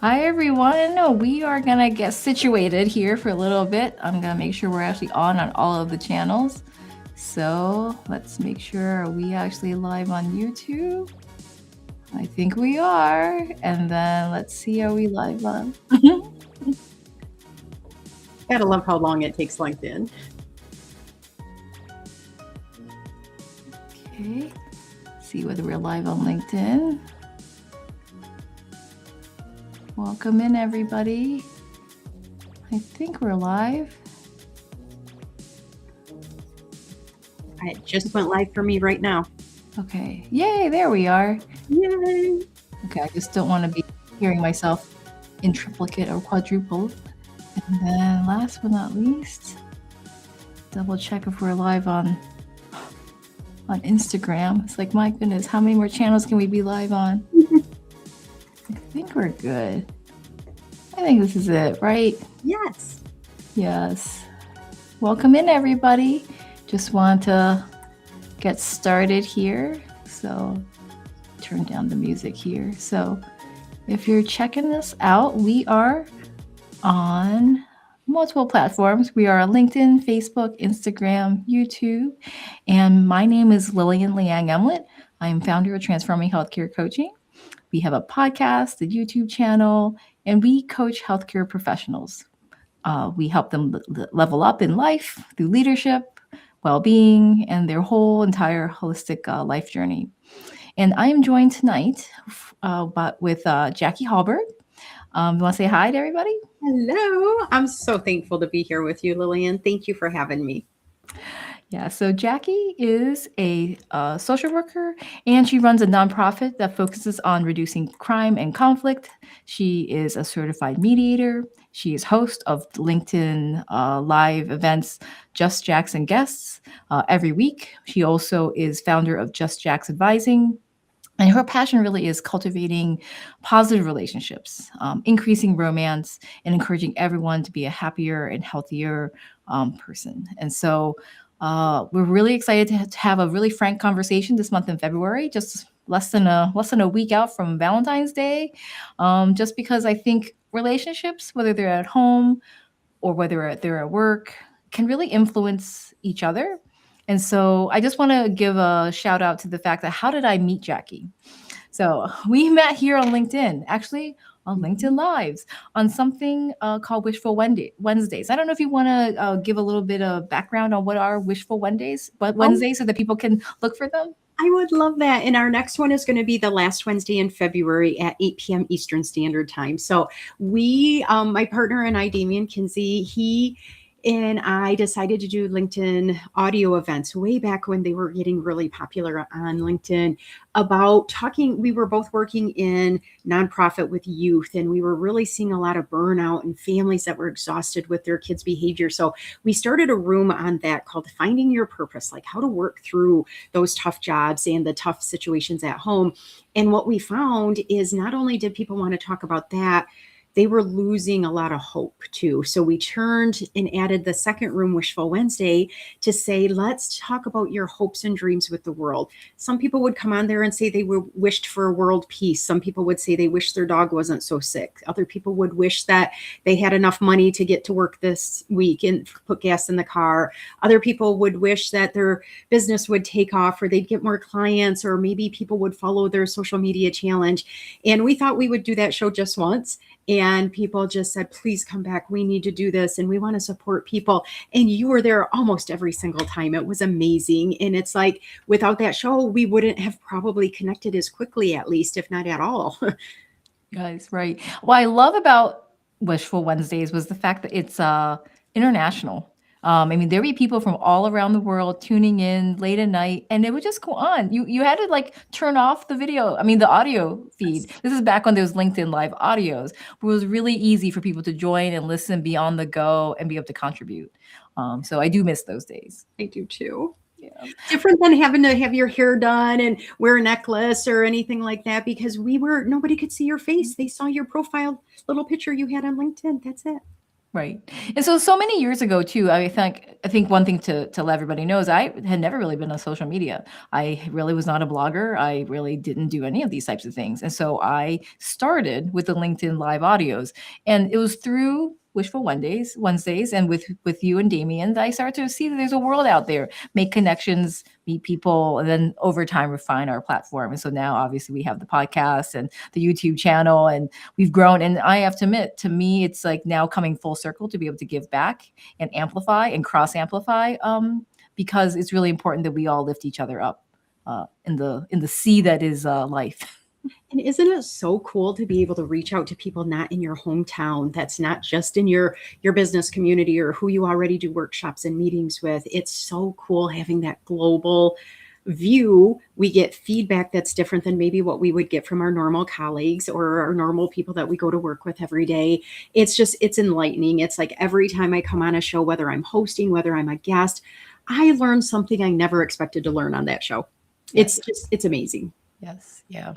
Hi, everyone. We are going to get situated here for a little bit. I'm going to make sure we're actually on all of the channels. So let's make sure, are we actually live on YouTube? I think we are. And then let's see, are we live on? Gotta love how long it takes LinkedIn. Okay. See whether we're live on LinkedIn. Welcome in, everybody. I think we're live. It just went live for me right now. Okay. Yay, there we are. Yay. Okay, I just don't want to be hearing myself in triplicate or quadruple. And then last but not least, double check if we're live on Instagram. It's like, my goodness, how many more channels can we be live on? I think we're good. I think this is it, right? Yes. Yes. Welcome in, everybody. Just want to get started here. So turn down the music here. So if you're checking this out, we are on multiple platforms. We are on LinkedIn, Facebook, Instagram, YouTube. And my name is Lillian Liang Emlet. I am founder of Transforming Healthcare Coaching. We have a podcast, a YouTube channel, and we coach healthcare professionals. We help them level up in life through leadership, well-being, and their whole entire holistic life journey. And I am joined tonight with Jackie Hallberg. You want to say hi to everybody? Hello. I'm so thankful to be here with you, Lillian. Thank you for having me. Yeah, so Jackie is a social worker, and she runs a nonprofit that focuses on reducing crime and conflict. She is a certified mediator. She is host of LinkedIn live events, Just Jacks and Guests, every week. She also is founder of Just Jacks Advising. And her passion really is cultivating positive relationships, increasing romance, and encouraging everyone to be a happier and healthier person. And so we're really excited to have a really frank conversation this month in February, just less than a week out from Valentine's Day. Just because I think relationships, whether they're at home or whether they're at work, can really influence each other. And so I just want to give a shout out to the fact that, how did I meet Jackie? So we met here on LinkedIn, actually on LinkedIn Lives, on something called Wishful Wednesdays. I don't know if you want to give a little bit of background on what are Wishful Wednesdays, so that people can look for them. I would love that. And our next one is going to be the last Wednesday in February at 8 p.m. Eastern Standard Time. So we, my partner and I, Damian Kinsey, he and I decided to do LinkedIn audio events way back when they were getting really popular on LinkedIn, about talking. We were both working in nonprofit with youth, and we were really seeing a lot of burnout and families that were exhausted with their kids' behavior. So we started a room on that called Finding Your Purpose, like how to work through those tough jobs and the tough situations at home. And what we found is, not only did people want to talk about that, they were losing a lot of hope too. So we turned and added the second room, Wishful Wednesday, to say, let's talk about your hopes and dreams with the world. Some people would come on there and say they wished for world peace. Some people would say they wish their dog wasn't so sick. Other people would wish that they had enough money to get to work this week and put gas in the car. Other people would wish that their business would take off, or they'd get more clients, or maybe people would follow their social media challenge. And we thought we would do that show just once. And people just said, please come back. We need to do this. And we want to support people. And you were there almost every single time. It was amazing. And it's like, without that show, we wouldn't have probably connected as quickly, at least, if not at all. Guys, right. What I love about Wishful Wednesdays was the fact that it's international. I mean, there would be people from all around the world tuning in late at night, and it would just go on. You had to like turn off the video. I mean, the audio feed. This is back when there was LinkedIn Live audios, where it was really easy for people to join and listen, be on the go, and be able to contribute. So I do miss those days. I do too. Yeah. Different than having to have your hair done and wear a necklace or anything like that, because nobody could see your face. They saw your profile little picture you had on LinkedIn. That's it. Right. And so many years ago too, I think one thing to let everybody know is I had never really been on social media. I really was not a blogger. I really didn't do any of these types of things. And so I started with the LinkedIn live audios. And it was through Wishful Wednesdays and with you and Damien that I started to see that there's a world out there, make connections, meet people, and then over time refine our platform. And so now obviously we have the podcast and the YouTube channel, and we've grown. And I have to admit, to me, it's like now coming full circle to be able to give back and amplify and cross amplify, because it's really important that we all lift each other up in the sea that is life. And isn't it so cool to be able to reach out to people not in your hometown, that's not just in your business community or who you already do workshops and meetings with? It's so cool having that global view. We get feedback that's different than maybe what we would get from our normal colleagues or our normal people that we go to work with every day. It's enlightening. It's like every time I come on a show, whether I'm hosting, whether I'm a guest, I learn something I never expected to learn on that show. Yes. It's amazing. Yes. Yeah.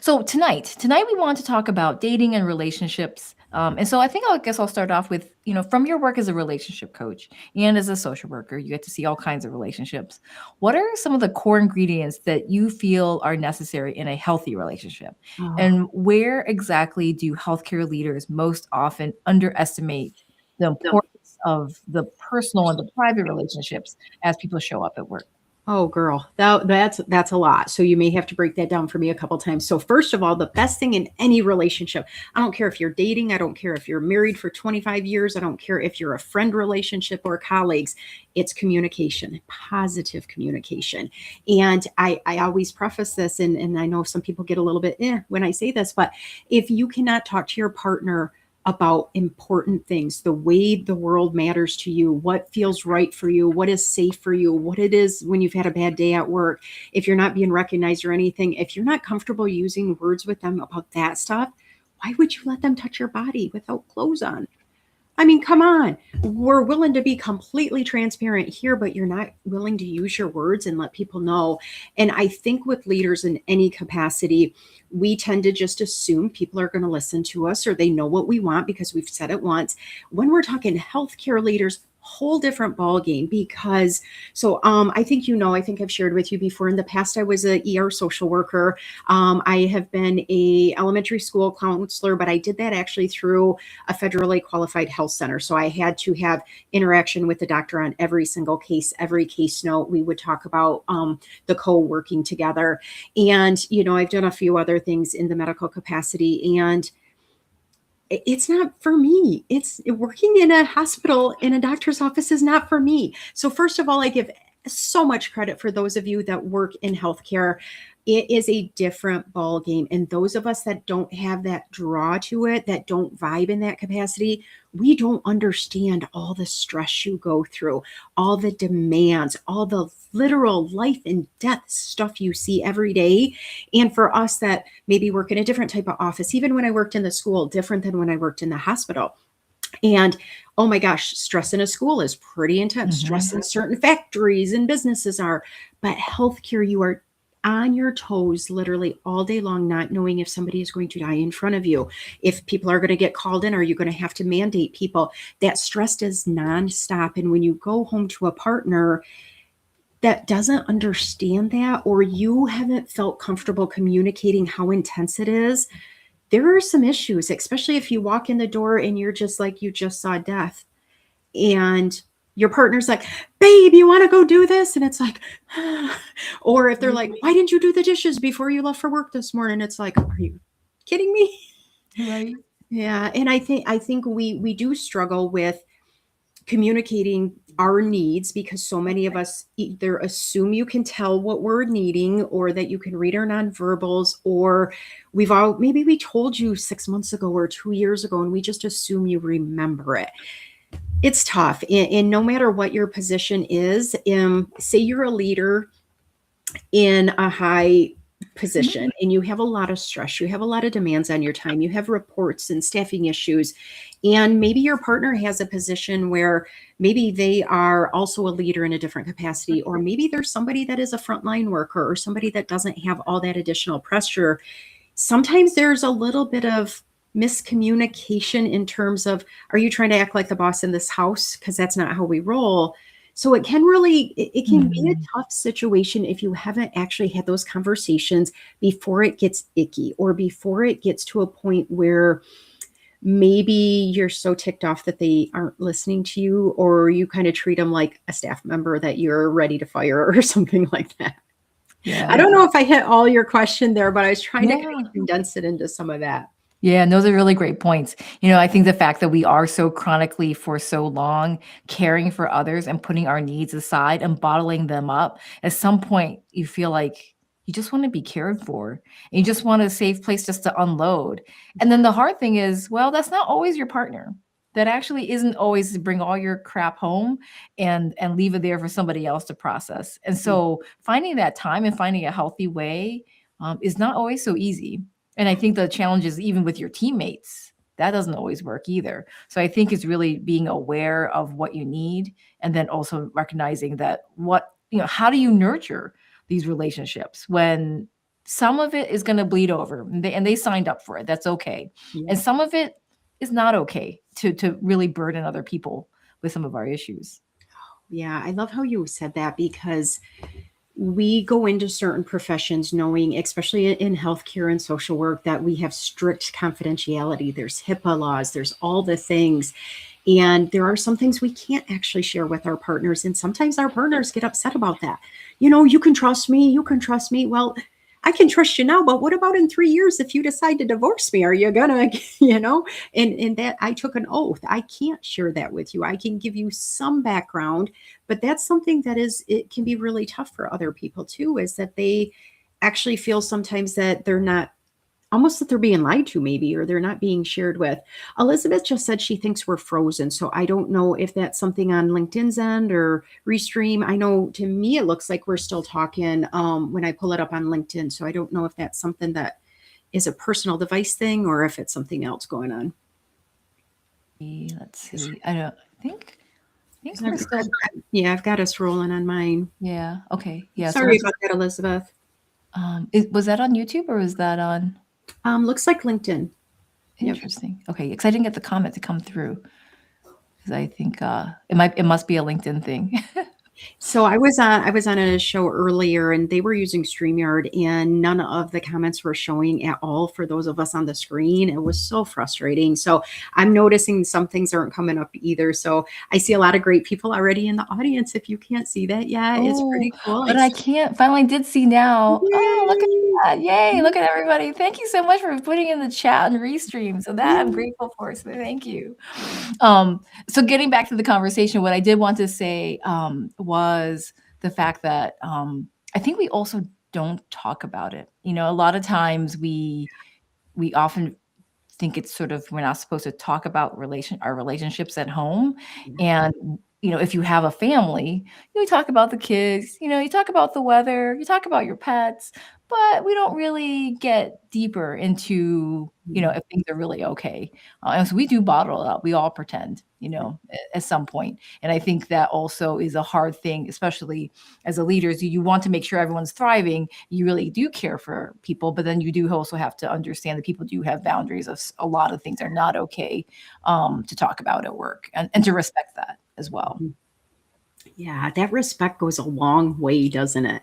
So tonight we want to talk about dating and relationships. And so I guess I'll start off with, from your work as a relationship coach and as a social worker, you get to see all kinds of relationships. What are some of the core ingredients that you feel are necessary in a healthy relationship? Oh, And where exactly do healthcare leaders most often underestimate the no. importance of the personal and the private relationships as people show up at work? Oh, girl, that's a lot. So you may have to break that down for me a couple times. So first of all, the best thing in any relationship, I don't care if you're dating, I don't care if you're married for 25 years, I don't care if you're a friend relationship or colleagues, it's communication, positive communication. And I always preface this, and I know some people get a little bit when I say this, but if you cannot talk to your partner about important things, the way the world matters to you, what feels right for you, what is safe for you, what it is when you've had a bad day at work, if you're not being recognized or anything, if you're not comfortable using words with them about that stuff, why would you let them touch your body without clothes on? I mean, come on. We're willing to be completely transparent here, but you're not willing to use your words and let people know. And I think with leaders in any capacity, we tend to just assume people are going to listen to us or they know what we want because we've said it once. When we're talking healthcare leaders, whole different ball game because I think I think I've shared with you before in the past I was a ER social worker. I have been a elementary school counselor, but I did that actually through a federally qualified health center. So I had to have interaction with the doctor on every single case, every case note. We would talk about the co-working together. And, I've done a few other things in the medical capacity, and it's not for me. It's working in a hospital, in a doctor's office is not for me. So first of all, I give so much credit for those of you that work in healthcare. It is a different ball game. And those of us that don't have that draw to it, that don't vibe in that capacity, we don't understand all the stress you go through, all the demands, all the literal life and death stuff you see every day. And for us that maybe work in a different type of office, even when I worked in the school, different than when I worked in the hospital. And oh my gosh, stress in a school is pretty intense. Stress in certain factories and businesses are, but healthcare, you are on your toes literally all day long, not knowing if somebody is going to die in front of you. If people are going to get called in, are you going to have to mandate people? That stress is nonstop. And when you go home to a partner that doesn't understand that, or you haven't felt comfortable communicating how intense it is, there are some issues, especially if you walk in the door and you're just like, you just saw death. And your partner's like, babe, you want to go do this? And it's like, or if they're like, why didn't you do the dishes before you left for work this morning? It's like, are you kidding me? Right. Yeah. And I think we do struggle with communicating our needs because so many of us either assume you can tell what we're needing or that you can read our nonverbals, or maybe we told you 6 months ago or 2 years ago and we just assume you remember it. It's tough. And no matter what your position is, say you're a leader in a high position and you have a lot of stress, you have a lot of demands on your time, you have reports and staffing issues, and maybe your partner has a position where maybe they are also a leader in a different capacity, or maybe there's somebody that is a frontline worker or somebody that doesn't have all that additional pressure. Sometimes there's a little bit of miscommunication in terms of, are you trying to act like the boss in this house? Because that's not how we roll. So it can really, it can be a Mhm. tough situation if you haven't actually had those conversations before it gets icky, or before it gets to a point where maybe you're so ticked off that they aren't listening to you, or you kind of treat them like a staff member that you're ready to fire or something like that. I Yeah. don't know if I hit all your question there, but I was trying to kind Yeah. of condense it into some of that. Yeah, and those are really great points. I think the fact that we are so chronically for so long caring for others and putting our needs aside and bottling them up, at some point you feel like you just want to be cared for. And you just want a safe place just to unload. And then the hard thing is, well, that's not always your partner. That actually isn't always to bring all your crap home and leave it there for somebody else to process. And Yeah. so finding that time and finding a healthy way is not always so easy. And I think the challenge is even with your teammates, that doesn't always work either. So I think it's really being aware of what you need and then also recognizing that how do you nurture these relationships when some of it is going to bleed over and they signed up for it. That's okay. Yeah. And some of it is not okay to really burden other people with some of our issues. Yeah. I love how you said that, because we go into certain professions knowing, especially in healthcare and social work, that we have strict confidentiality. There's HIPAA laws, there's all the things. And there are some things we can't actually share with our partners. And sometimes our partners get upset about that. You can trust me, you can trust me. Well, I can trust you now, but what about in 3 years if you decide to divorce me? Are you gonna, and that I took an oath. I can't share that with you. I can give you some background, but that's something that it can be really tough for other people too, is that they actually feel sometimes that they're not, almost that they're being lied to, maybe, or they're not being shared with. Elizabeth just said she thinks we're frozen. So I don't know if that's something on LinkedIn's end or Restream. I know to me it looks like we're still talking when I pull it up on LinkedIn. So I don't know if that's something that is a personal device thing, or if it's something else going on. Let's see. I think we're still. Yeah, I've got us rolling on mine. Yeah. Okay. Yeah. So Sorry let's. about that, Elizabeth. Was that on YouTube or was that on? Looks like LinkedIn. Yep. Interesting. Okay, because I didn't get the comment to come through because I think it must be a LinkedIn thing. So I was on a show earlier, and they were using StreamYard, and none of the comments were showing at all for those of us on the screen. It was so frustrating. So I'm noticing some things aren't coming up either. So I see a lot of great people already in the audience. If you can't see that yet, it's Oh, pretty cool. but I can't. Finally, did see now. Oh, look at Yay! that! Yay! Look at everybody. Thank you so much for putting in the chat and restream. So that I'm Yeah. grateful for. So thank you. So getting back to the conversation, what I did want to say was the fact that I think we also don't talk about it. A lot of times we often think it's sort of we're not supposed to talk about our relationships at home. And if you have a family, you talk about the kids, you talk about the weather, you talk about your pets, but we don't really get deeper into if things are really okay. And so we do bottle it up. We all pretend, at some point. And I think that also is a hard thing, especially as a leader. Is you want to make sure everyone's thriving. You really do care for people, but then you do also have to understand that people do have boundaries. Of a lot of things are not okay to talk about at work, and to respect that as well. Yeah, that respect goes a long way, doesn't it?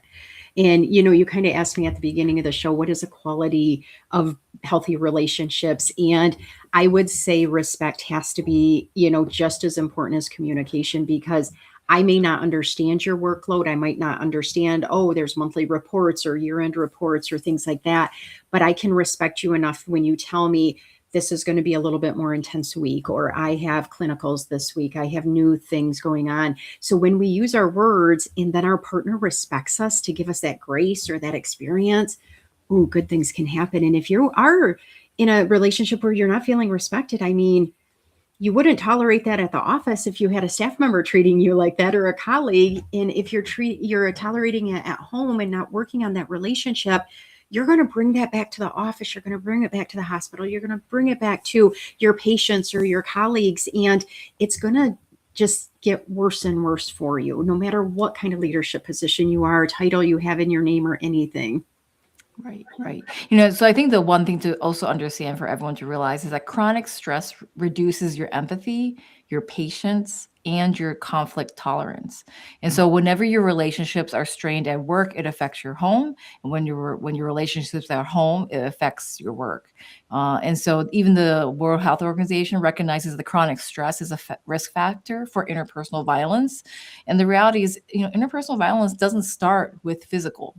And you kind of asked me at the beginning of the show, what is a quality of healthy relationships? And I would say respect has to be, just as important as communication, because I may not understand your workload. I might not understand, oh, there's monthly reports or year-end reports or things like that. But I can respect you enough when you tell me this is going to be a little bit more intense week, or I have clinicals this week, I have new things going on. So when we use our words and then our partner respects us to give us that grace or that experience, ooh, good things can happen. And if you are in a relationship where you're not feeling respected, I mean, you wouldn't tolerate that at the office if you had a staff member treating you like that, or a colleague. And if you're tolerating it at home and not working on that relationship, you're going to bring that back to the office. You're going to bring it back to the hospital. You're going to bring it back to your patients or your colleagues. And it's going to just get worse and worse for you, no matter what kind of leadership position you are, title you have in your name, or anything. Right, right. So I think the one thing to also understand for everyone to realize is that chronic stress reduces your empathy, your patience, and your conflict tolerance. And so whenever your relationships are strained at work, it affects your home. And when your relationships are at home, it affects your work. And so even the World Health Organization recognizes the chronic stress is a risk factor for interpersonal violence. And the reality is, interpersonal violence doesn't start with physical,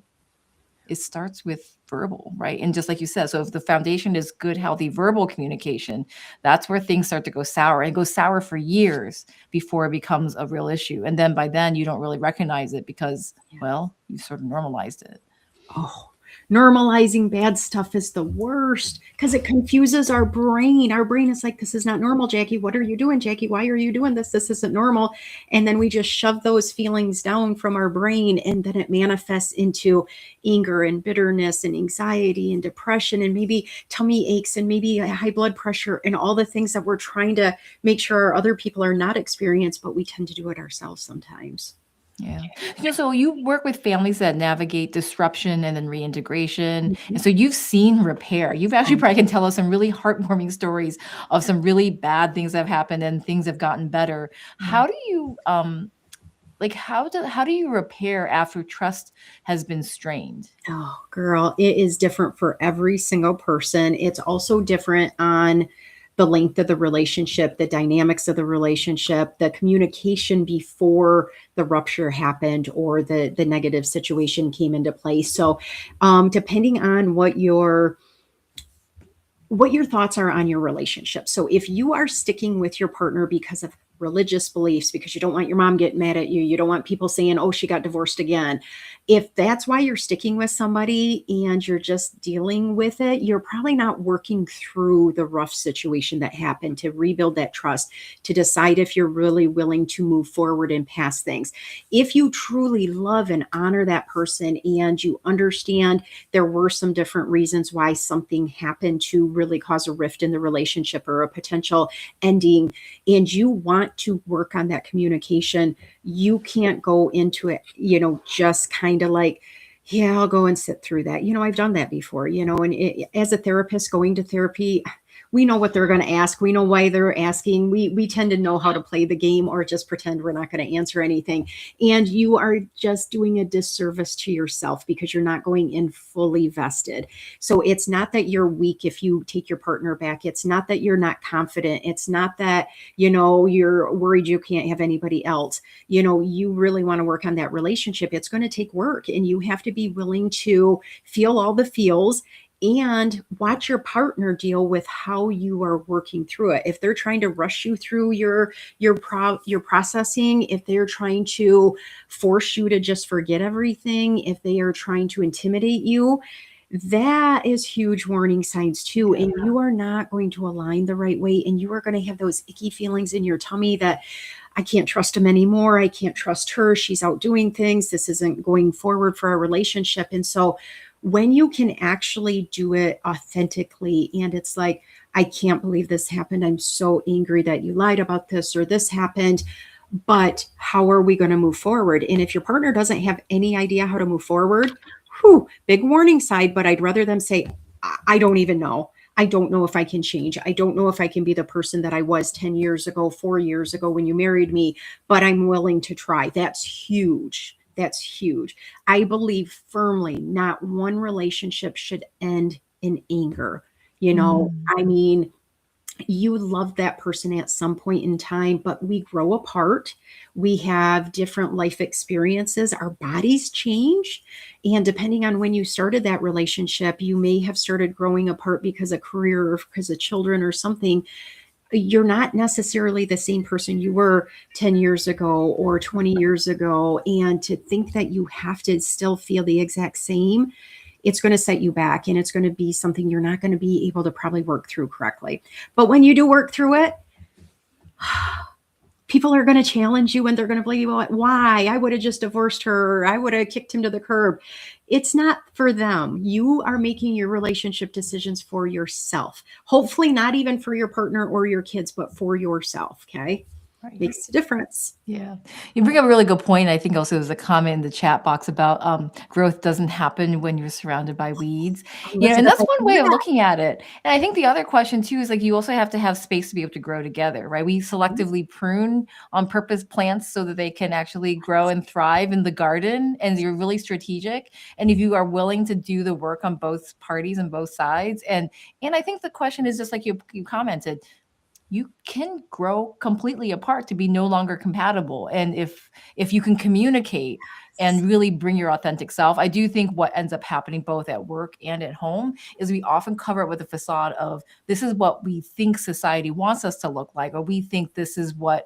it starts with verbal, right? And just like you said, so if the foundation is good, healthy verbal communication, that's where things start to go sour and go sour for years before it becomes a real issue. And then by then, you don't really recognize it because, well, you sort of normalized it. Oh, normalizing bad stuff is the worst because it confuses our brain. Our brain is like, this is not normal, Jackie. What are you doing, Jackie? Why are you doing this? This isn't normal. And then we just shove those feelings down from our brain, and then it manifests into anger and bitterness and anxiety and depression and maybe tummy aches and maybe high blood pressure and all the things that we're trying to make sure our other people are not experienced, but we tend to do it ourselves sometimes. Yeah. So you work with families that navigate disruption and then reintegration. Mhm. And so you've seen repair. You've actually probably can tell us some really heartwarming stories of some really bad things that have happened and things have gotten better. How do you how do you repair after trust has been strained? Oh, girl, it is different for every single person. It's also different on the length of the relationship, the dynamics of the relationship, the communication before the rupture happened or the negative situation came into place. So, depending on what your thoughts are on your relationship. So if you are sticking with your partner because of religious beliefs, because you don't want your mom getting mad at you, you don't want people saying, oh, she got divorced again. If that's why you're sticking with somebody and you're just dealing with it, you're probably not working through the rough situation that happened to rebuild that trust, to decide if you're really willing to move forward and pass things. If you truly love and honor that person and you understand there were some different reasons why something happened to really cause a rift in the relationship or a potential ending, and you want to work on that communication, you can't go into it, just kind of like, yeah, I'll go and sit through that. I've done that before, and as a therapist going to therapy, we know what they're going to ask. We know why they're asking. We tend to know how to play the game or just pretend we're not going to answer anything. And you are just doing a disservice to yourself because you're not going in fully vested. So it's not that you're weak if you take your partner back. It's not that you're not confident. It's not that, you're worried you can't have anybody else. You really want to work on that relationship. It's going to take work and you have to be willing to feel all the feels and watch your partner deal with how you are working through it. If they're trying to rush you through your processing, if they're trying to force you to just forget everything, if they are trying to intimidate you, that is huge warning signs too. And you are not going to align the right way, and you are going to have those icky feelings in your tummy that I can't trust him anymore. I can't trust her. She's out doing things. This isn't going forward for our relationship. And so when you can actually do it authentically, and it's like, I can't believe this happened. I'm so angry that you lied about this or this happened. But how are we going to move forward? And if your partner doesn't have any idea how to move forward, big warning side. But I'd rather them say, I don't even know. I don't know if I can change. I don't know if I can be the person that I was 10 years ago, 4 years ago when you married me, but I'm willing to try. That's huge. That's huge. I believe firmly not one relationship should end in anger. Mm. I mean, you love that person at some point in time, but we grow apart. We have different life experiences. Our bodies change. And depending on when you started that relationship, you may have started growing apart because of career or because of children or something. You're not necessarily the same person you were 10 years ago or 20 years ago. And to think that you have to still feel the exact same, it's going to set you back and it's going to be something you're not going to be able to probably work through correctly. But when you do work through it, people are going to challenge you and they're going to blame you. Why? I would have just divorced her. Or I would have kicked him to the curb. It's not for them. You are making your relationship decisions for yourself. Hopefully, not even for your partner or your kids, but for yourself. Okay. Right. makes a difference. Yeah. You bring up a really good point. I think also there's a comment in the chat box about growth doesn't happen when you're surrounded by weeds. And Elizabeth, that's I one way love of that. looking at it. And I think the other question too is like you also have to have space to be able to grow together, right? We selectively prune on purpose plants so that they can actually grow and thrive in the garden, and you're really strategic. And if you are willing to do the work on both parties and both sides, and I think the question is just like you commented, you can grow completely apart to be no longer compatible. And if you can communicate and really bring your authentic self, I do think what ends up happening both at work and at home is we often cover it with a facade of this is what we think society wants us to look like, or we think this is what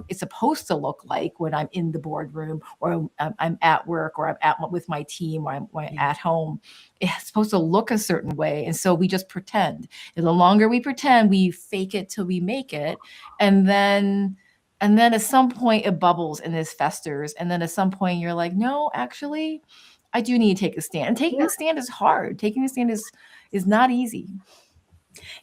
it's supposed to look like when I'm in the boardroom, or I'm at work, or I'm with my team, or I'm Yeah. at home. It's supposed to look a certain way, and so we just pretend. And the longer we pretend, we fake it till we make it. And then at some point it bubbles and this festers. And then at some point you're like, no, actually, I do need to take a stand. And taking Yeah. a stand is hard. Taking a stand is not easy.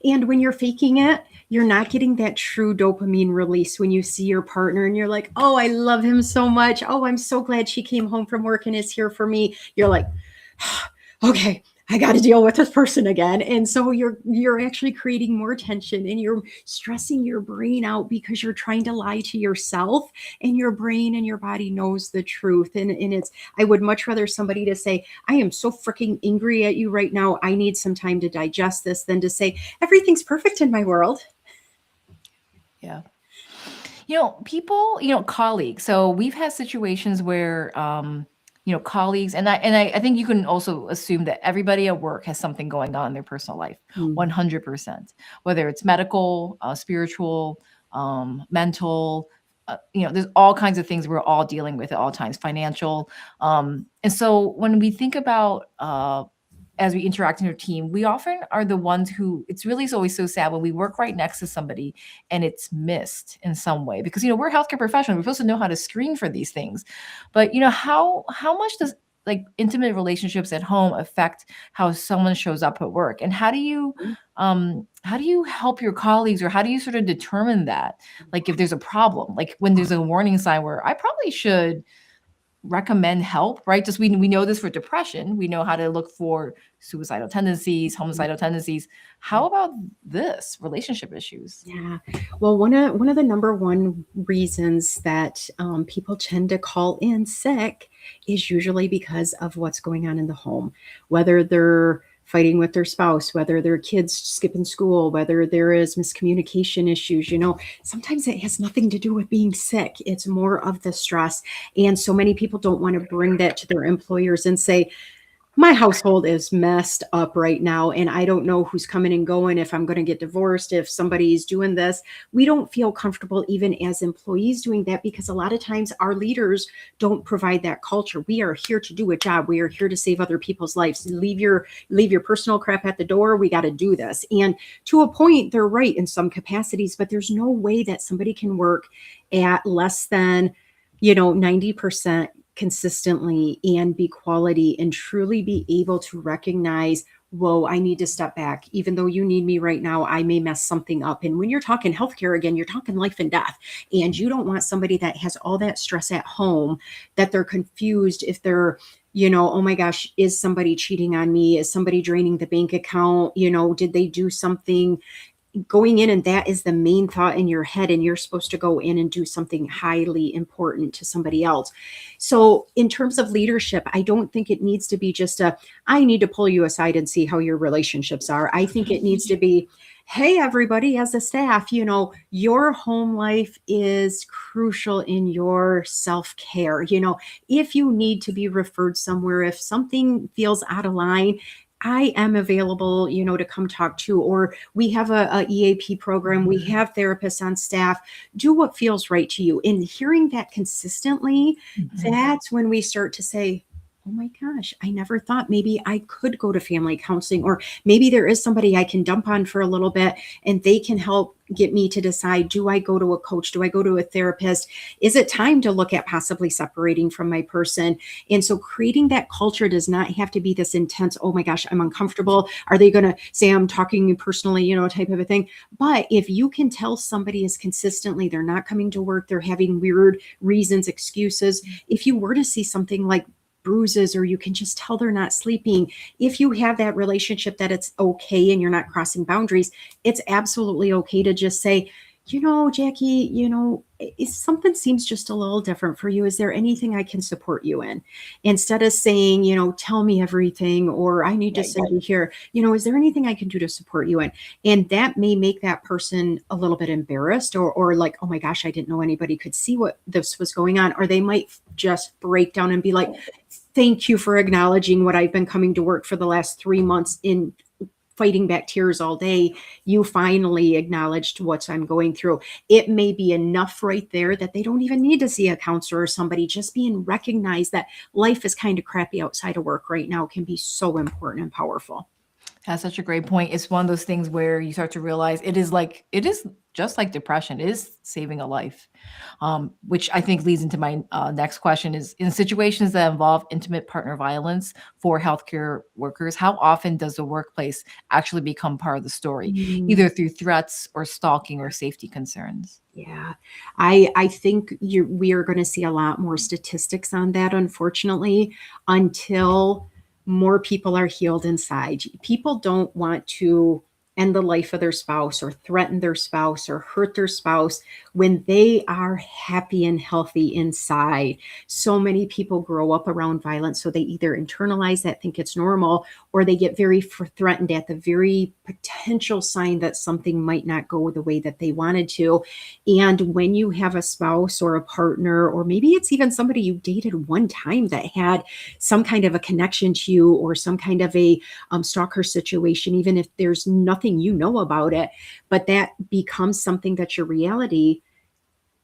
And when you're faking it, you're not getting that true dopamine release when you see your partner and you're like, oh, I love him so much. Oh, I'm so glad she came home from work and is here for me. You're like, okay, I got to deal with this person again. And so you're actually creating more tension, and you're stressing your brain out because you're trying to lie to yourself, and your brain and your body knows the truth. And it's, I would much rather somebody to say, I am so freaking angry at you right now. I need some time to digest this, than to say, everything's perfect in my world. Yeah. People, colleagues. So we've had situations where, colleagues, and I think you can also assume that everybody at work has something going on in their personal life, Mm. 100%, whether it's medical, spiritual, mental, there's all kinds of things we're all dealing with at all times, financial. And so when we think about, as we interact in our team, we often are the ones who it's really always so sad when we work right next to somebody and it's missed in some way because we're healthcare professionals. We're supposed to know how to screen for these things. But how much does like intimate relationships at home affect how someone shows up at work? And how do you help your colleagues, or how do you sort of determine that? Like if there's a problem, like when there's a warning sign where I probably should recommend help, right? Just we know this for depression. We know how to look for suicidal tendencies, homicidal tendencies. How about this relationship issues? Yeah. Well, one of the number one reasons that people tend to call in sick is usually because of what's going on in the home, whether they're fighting with their spouse, whether their kids skipping school, whether there is miscommunication issues. Sometimes it has nothing to do with being sick. It's more of the stress. And so many people don't want to bring that to their employers and say, my household is messed up right now, and I don't know who's coming and going, if I'm going to get divorced, if somebody's doing this. We don't feel comfortable even as employees doing that, because a lot of times our leaders don't provide that culture. We are here to do a job. We are here to save other people's lives. Leave your personal crap at the door. We got to do this. And to a point, they're right in some capacities, but there's no way that somebody can work at less than 90% consistently and be quality and truly be able to recognize, whoa, I need to step back. Even though you need me right now, I may mess something up. And when you're talking healthcare again, you're talking life and death. And you don't want somebody that has all that stress at home, that they're confused if they're, oh my gosh, is somebody cheating on me? Is somebody draining the bank account? Did they do something? Going in, and that is the main thought in your head, and you're supposed to go in and do something highly important to somebody else. So in terms of leadership, I don't think it needs to be just I need to pull you aside and see how your relationships are. I think it needs to be, hey, everybody, as a staff, your home life is crucial in your self-care. If you need to be referred somewhere, if something feels out of line, I am available, to come talk to, or we have a EAP program. We have therapists on staff. Do what feels right to you. And hearing that consistently, Mhm. that's when we start to say, oh my gosh, I never thought maybe I could go to family counseling, or maybe there is somebody I can dump on for a little bit and they can help get me to decide, do I go to a coach? Do I go to a therapist? Is it time to look at possibly separating from my person? And so creating that culture does not have to be this intense, oh my gosh, I'm uncomfortable. Are they going to say I'm talking personally, type of a thing? But if you can tell somebody is consistently, they're not coming to work, they're having weird reasons, excuses. If you were to see something like bruises, or you can just tell they're not sleeping, if you have that relationship that it's okay and you're not crossing boundaries, it's absolutely okay to just say, Jackie, something seems just a little different for you. Is there anything I can support you in? Instead of saying, tell me everything, or I need to Right. send you here, is there anything I can do to support you in? And that may make that person a little bit embarrassed, or like, oh my gosh, I didn't know anybody could see what this was going on. Or they might just break down and be like, thank you for acknowledging what I've been coming to work for the last 3 months in fighting back tears all day. You finally acknowledged what I'm going through. It may be enough right there that they don't even need to see a counselor or somebody. Just being recognized that life is kind of crappy outside of work right now can be so important and powerful. That's such a great point. It's one of those things where you start to realize it is just like depression. It is saving a life, which I think leads into my next question: is in situations that involve intimate partner violence for healthcare workers, how often does the workplace actually become part of the story, Mm. either through threats or stalking or safety concerns? Yeah, I think we are going to see a lot more statistics on that, unfortunately, until more people are healed inside. People don't want to end the life of their spouse, or threaten their spouse, or hurt their spouse when they are happy and healthy inside. So many people grow up around violence, so they either internalize that, think it's normal, or they get very threatened at the very potential sign that something might not go the way that they wanted to. And when you have a spouse or a partner, or maybe it's even somebody you dated one time that had some kind of a connection to you, or some kind of a stalker situation, even if there's nothing about it, but that becomes something that's your reality,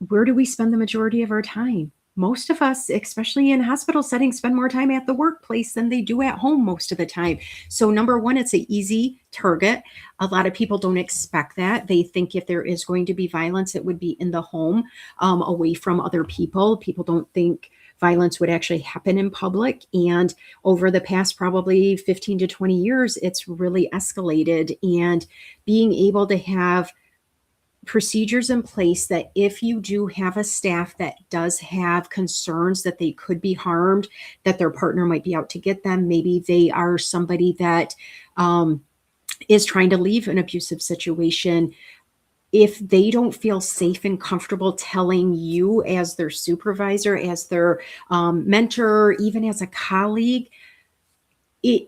where do we spend the majority of our time? Most of us, especially in hospital settings, spend more time at the workplace than they do at home most of the time. So, number one, it's an easy target. A lot of people don't expect that. They think if there is going to be violence, it would be in the home, away from other people. People don't think violence would actually happen in public. And over the past probably 15 to 20 years, it's really escalated. And being able to have procedures in place that if you do have a staff that does have concerns that they could be harmed, that their partner might be out to get them, maybe they are somebody that is trying to leave an abusive situation, if they don't feel safe and comfortable telling you as their supervisor, as their mentor, even as a colleague, it,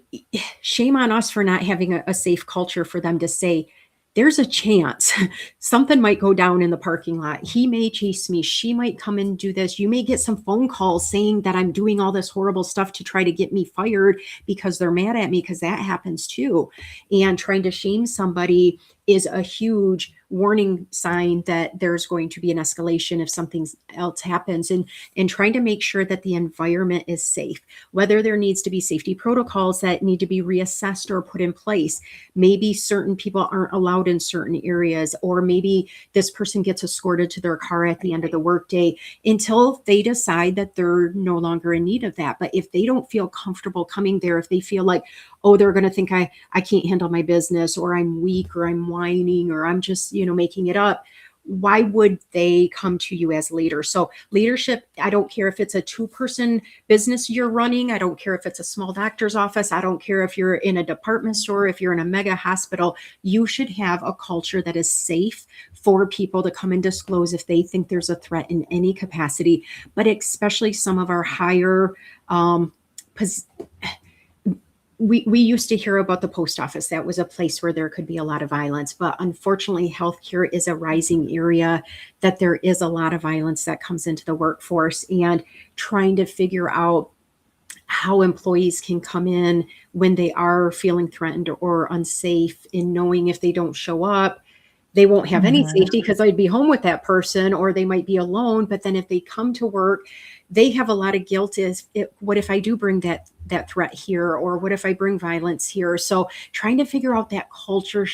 shame on us for not having a safe culture for them to say, there's a chance something might go down in the parking lot. He may chase me. She might come and do this. You may get some phone calls saying that I'm doing all this horrible stuff to try to get me fired because they're mad at me, because that happens too. And trying to shame somebody is a huge warning sign that there's going to be an escalation if something else happens. And trying to make sure that the environment is safe, whether there needs to be safety protocols that need to be reassessed or put in place. Maybe certain people aren't allowed in certain areas, or maybe this person gets escorted to their car at the end of the workday until they decide that they're no longer in need of that. But if they don't feel comfortable coming there, if they feel like, oh, they're going to think I can't handle my business, or I'm weak, or I'm whining, or I'm just, making it up, why would they come to you as leaders? So leadership, I don't care if it's a 2-person business you're running. I don't care if it's a small doctor's office. I don't care if you're in a department store, if you're in a mega hospital. You should have a culture that is safe for people to come and disclose if they think there's a threat in any capacity, but especially some of our higher we used to hear about the post office. That was a place where there could be a lot of violence, but unfortunately, healthcare is a rising area that there is a lot of violence that comes into the workforce, and trying to figure out how employees can come in when they are feeling threatened or unsafe, and knowing if they don't show up, they won't have any Mhm. safety because I'd be home with that person, or they might be alone. But then if they come to work, they have a lot of guilt. What if I do bring that threat here, or what if I bring violence here? So trying to figure out that culture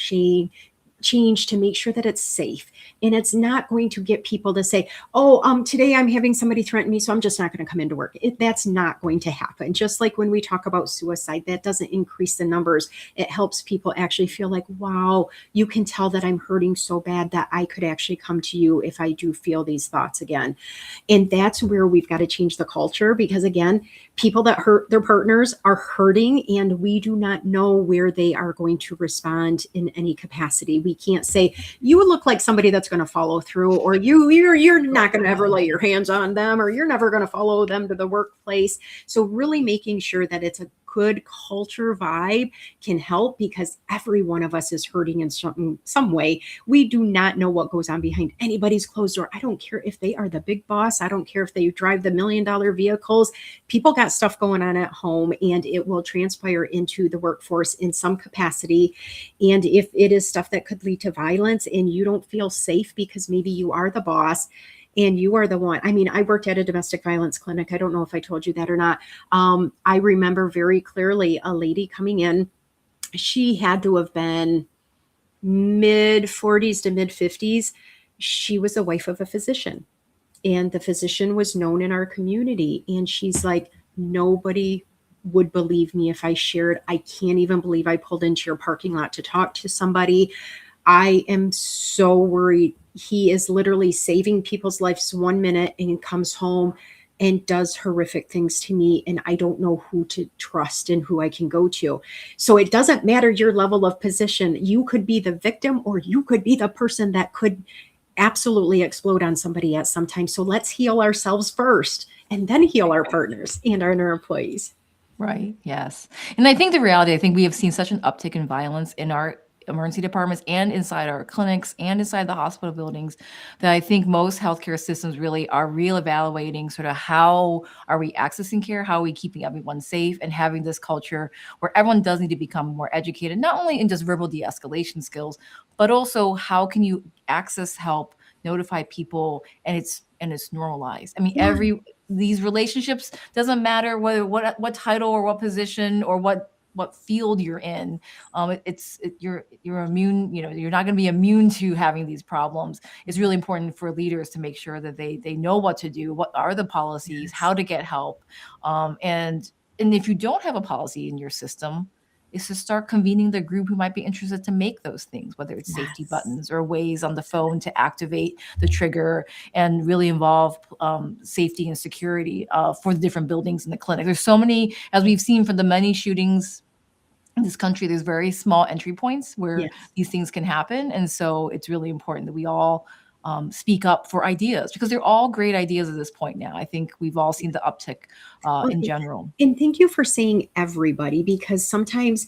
change to make sure that it's safe, and it's not going to get people to say, oh, today I'm having somebody threaten me, so I'm just not going to come into work. That's not going to happen. Just like when we talk about suicide, that doesn't increase the numbers. It helps people actually feel like, wow, you can tell that I'm hurting so bad that I could actually come to you if I do feel these thoughts again. And that's where we've got to change the culture, because again, people that hurt their partners are hurting, and we do not know where they are going to respond in any capacity. We can't say, you look like somebody that's going to follow through, or you're not going to ever lay your hands on them, or you're never going to follow them to the workplace. So really making sure that it's a good culture vibe can help, because every one of us is hurting in some way. We do not know what goes on behind anybody's closed door. I don't care if they are the big boss. I don't care if they drive the $1 million vehicles. People got stuff going on at home, and it will transpire into the workforce in some capacity. And if it is stuff that could lead to violence and you don't feel safe because maybe you are the boss and you are the one. I mean, I worked at a domestic violence clinic. I don't know if I told you that or not. I remember very clearly a lady coming in. She had to have been mid 40s to mid 50s. She was the wife of a physician, and the physician was known in our community. And she's like, nobody would believe me if I shared. I can't even believe I pulled into your parking lot to talk to somebody. I am so worried. He is literally saving people's lives 1 minute and comes home and does horrific things to me. And I don't know who to trust and who I can go to. So it doesn't matter your level of position. You could be the victim, or you could be the person that could absolutely explode on somebody at some time. So let's heal ourselves first, and then heal our partners and our employees. Right. Yes. And I think the reality, I think we have seen such an uptick in violence in our emergency departments and inside our clinics and inside the hospital buildings, that I think most healthcare systems really are reevaluating sort of how are we accessing care, how are we keeping everyone safe, and having this culture where everyone does need to become more educated, not only in just verbal de-escalation skills, but also how can you access help, notify people, and it's normalized. I mean, Yeah. these relationships, doesn't matter whether what title or what position or what field you're in. You're immune. You know, you're not going to be immune to having these problems. It's really important for leaders to make sure that they know what to do, what are the policies, Yes. how to get help, and if you don't have a policy in your system, is to start convening the group who might be interested to make those things, whether it's safety Yes. buttons or ways on the phone to activate the trigger and really involve safety and security for the different buildings in the clinic. There's so many, as we've seen from the many shootings in this country, there's very small entry points where Yes. these things can happen. And so it's really important that we all speak up for ideas, because they're all great ideas at this point now. I think we've all seen the uptick in Okay. general. And thank you for saying everybody, because sometimes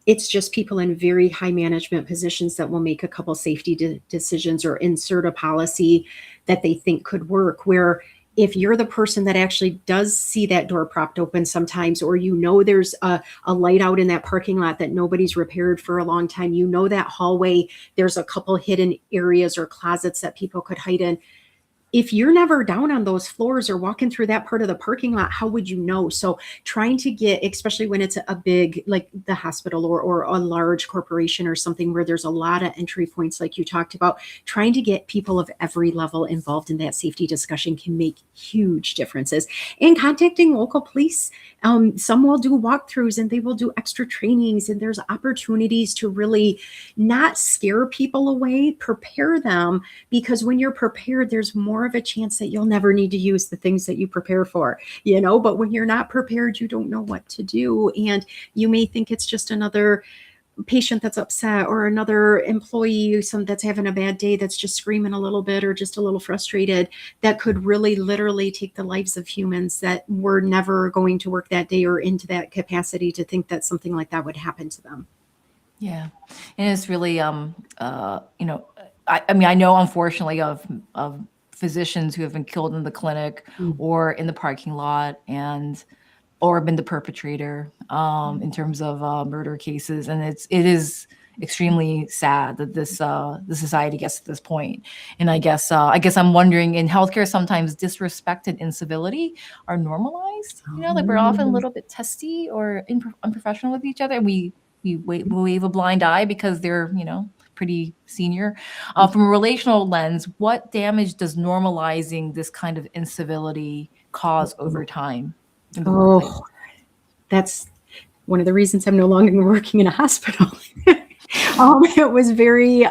it's just people in very high management positions that will make a couple safety decisions or insert a policy that they think could work. Where if you're the person that actually does see that door propped open sometimes, or there's a light out in that parking lot that nobody's repaired for a long time, that hallway, there's a couple hidden areas or closets that people could hide in. If you're never down on those floors or walking through that part of the parking lot, how would you know? So trying to get, especially when it's a big, like the hospital, or a large corporation or something where there's a lot of entry points, like you talked about, trying to get people of every level involved in that safety discussion can make huge differences. And contacting local police, some will do walkthroughs and they will do extra trainings, and there's opportunities to really not scare people away, prepare them, because when you're prepared, there's more of a chance that you'll never need to use the things that you prepare for, but when you're not prepared, you don't know what to do. And you may think it's just another patient that's upset, or another employee that's having a bad day, that's just screaming a little bit or just a little frustrated, that could really literally take the lives of humans that were never going to work that day or into that capacity to think that something like that would happen to them. Yeah. And it's really, I mean, I know unfortunately of physicians who have been killed in the clinic Mm. or in the parking lot, or been the perpetrator in terms of murder cases. And it is extremely sad that the society gets to this point. And I guess I'm wondering, in healthcare, sometimes disrespect and incivility are normalized. Like we're often a Oh, little bit testy or unprofessional with each other, and we wave a blind eye because they're pretty senior. From a relational lens, what damage does normalizing this kind of incivility cause over time in the workplace? oh, that's one of the reasons I'm no longer working in a hospital. It was very,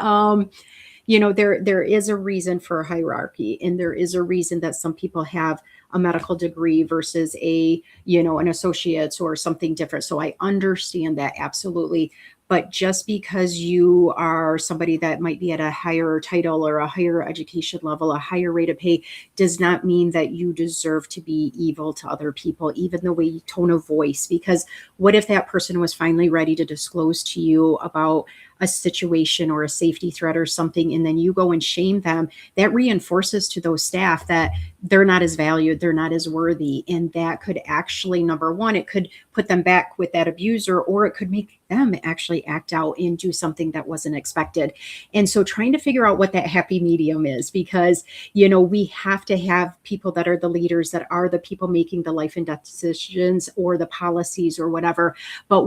there is a reason for hierarchy, and there is a reason that some people have a medical degree versus an associate's or something different. So I understand that absolutely. But just because you are somebody that might be at a higher title or a higher education level, a higher rate of pay, does not mean that you deserve to be evil to other people, even the way you tone of voice. Because what if that person was finally ready to disclose to you about a situation or a safety threat or something, and then you go and shame them? That reinforces to those staff that they're not as valued, they're not as worthy. And that could actually, number one, it could put them back with that abuser, or it could make them actually act out and do something that wasn't expected. And so trying to figure out what that happy medium is, because we have to have people that are the leaders, that are the people making the life and death decisions or the policies or whatever. But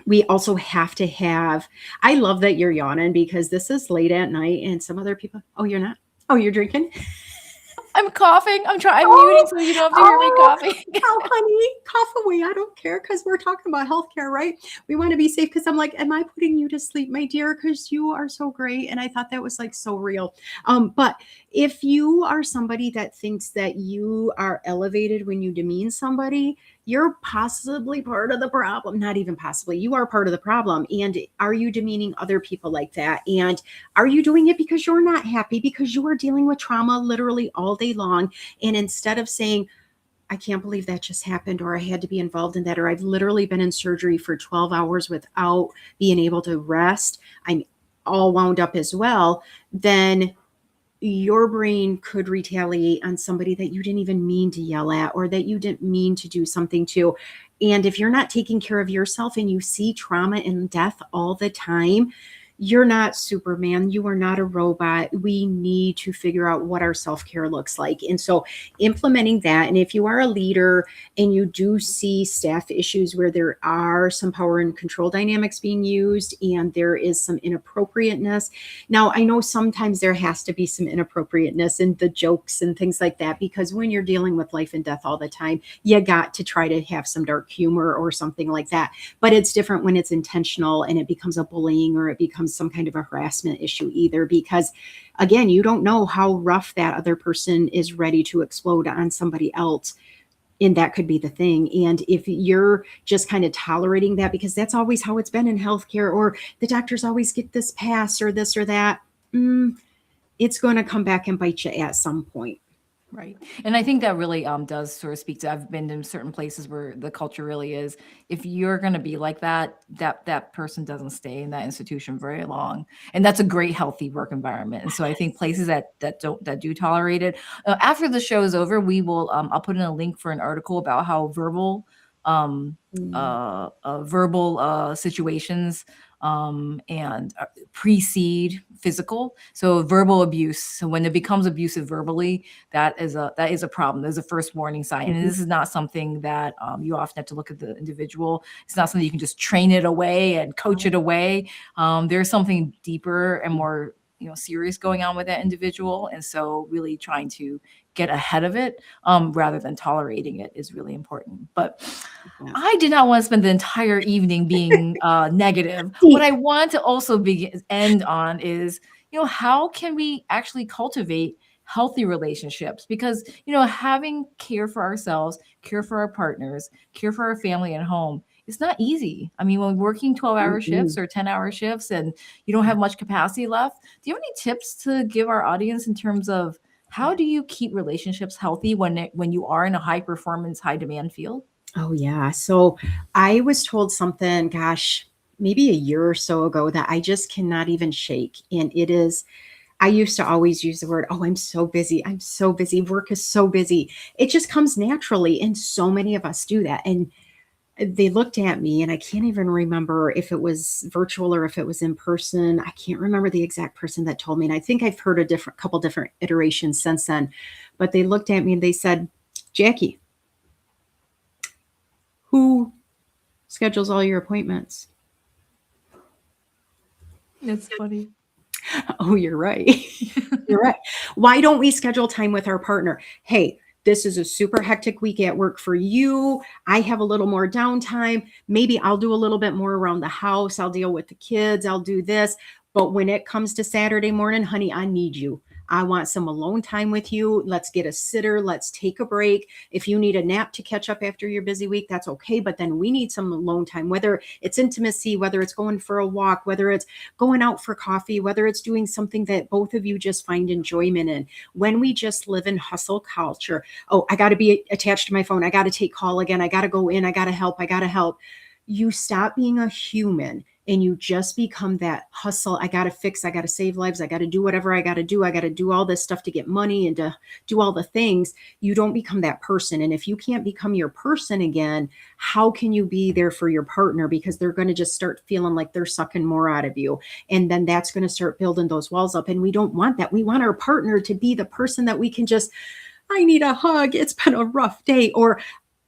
we also have to have, I love that you're yawning, because this is late at night and some other people, oh, you're not? Oh, you're drinking? I'm coughing. I'm muting Oh, so you don't have to hear me oh, coughing. oh, honey, cough away. I don't care, because we're talking about healthcare, right? We want to be safe. Because I'm like, am I putting you to sleep, my dear? Because you are so great, and I thought that was like so real. But if you are somebody that thinks that you are elevated when you demean somebody, you're possibly part of the problem. Not even possibly, you are part of the problem. And are you demeaning other people like that? And are you doing it because you're not happy, because you are dealing with trauma literally all day long? And instead of saying, I can't believe that just happened, or I had to be involved in that, or I've literally been in surgery for 12 hours without being able to rest, I'm all wound up as well, then your brain could retaliate on somebody that you didn't even mean to yell at, or that you didn't mean to do something to. And if you're not taking care of yourself and you see trauma and death all the time, you're not Superman. You are not a robot. We need to figure out what our self care looks like. And so, implementing that. And if you are a leader and you do see staff issues where there are some power and control dynamics being used and there is some inappropriateness. Now, I know sometimes there has to be some inappropriateness in the jokes and things like that, because when you're dealing with life and death all the time, you got to try to have some dark humor or something like that. But it's different when it's intentional and it becomes a bullying, or it becomes some kind of a harassment issue either, because again, you don't know how rough that other person is ready to explode on somebody else. And that could be the thing. And if you're just kind of tolerating that because that's always how it's been in healthcare, or the doctors always get this pass or this or that, it's going to come back and bite you at some point. Right. And I think that really does sort of speak to, I've been in certain places where the culture really is, if you're going to be like that, that person doesn't stay in that institution very long. And that's a great healthy work environment. And so I think places that do tolerate it, after the show is over, we will I'll put in a link for an article about how um Mm. verbal situations and precede physical. So verbal abuse. So when it becomes abusive verbally, that is a problem. There's a first warning sign, and Mhm. this is not something that you often have to look at the individual. It's not something you can just train it away and coach it away. There's something deeper and more serious going on with that individual, and so really trying to get ahead of it rather than tolerating it is really important. But Yeah. I did not want to spend the entire evening being negative. What Deep. I want to also end on is, how can we actually cultivate healthy relationships? Because, having care for ourselves, care for our partners, care for our family and home, it's not easy. I mean, when working 12-hour shifts Mm-mm. or 10-hour shifts and you don't have much capacity left, do you have any tips to give our audience in terms of how do you keep relationships healthy when you are in a high performance, high demand field? Oh, yeah. So I was told something, gosh, maybe a year or so ago, that I just cannot even shake. And it is, I used to always use the word, oh, I'm so busy. I'm so busy. Work is so busy. It just comes naturally. And so many of us do that. And they looked at me, and I can't even remember if it was virtual or if it was in person. I can't remember the exact person that told me. And I think I've heard a couple different iterations since then. But they looked at me and they said, Jackie, who schedules all your appointments? It's funny. Oh, you're right. You're right. Why don't we schedule time with our partner? Hey, this is a super hectic week at work for you. I have a little more downtime. Maybe I'll do a little bit more around the house. I'll deal with the kids. I'll do this. But when it comes to Saturday morning, honey, I need you. I want some alone time with you. Let's get a sitter. Let's take a break. If you need a nap to catch up after your busy week, that's okay. But then we need some alone time, whether it's intimacy, whether it's going for a walk, whether it's going out for coffee, whether it's doing something that both of you just find enjoyment in. When we just live in hustle culture, oh, I got to be attached to my phone. I got to take call again. I got to go in. I got to help. I got to help. You stop being a human and you just become that hustle. I got to fix, I got to save lives. I got to do whatever I got to do. I got to do all this stuff to get money and to do all the things. You don't become that person. And if you can't become your person again, how can you be there for your partner? Because they're going to just start feeling like they're sucking more out of you. And then that's going to start building those walls up. And we don't want that. We want our partner to be the person that we can just, I need a hug. It's been a rough day. Or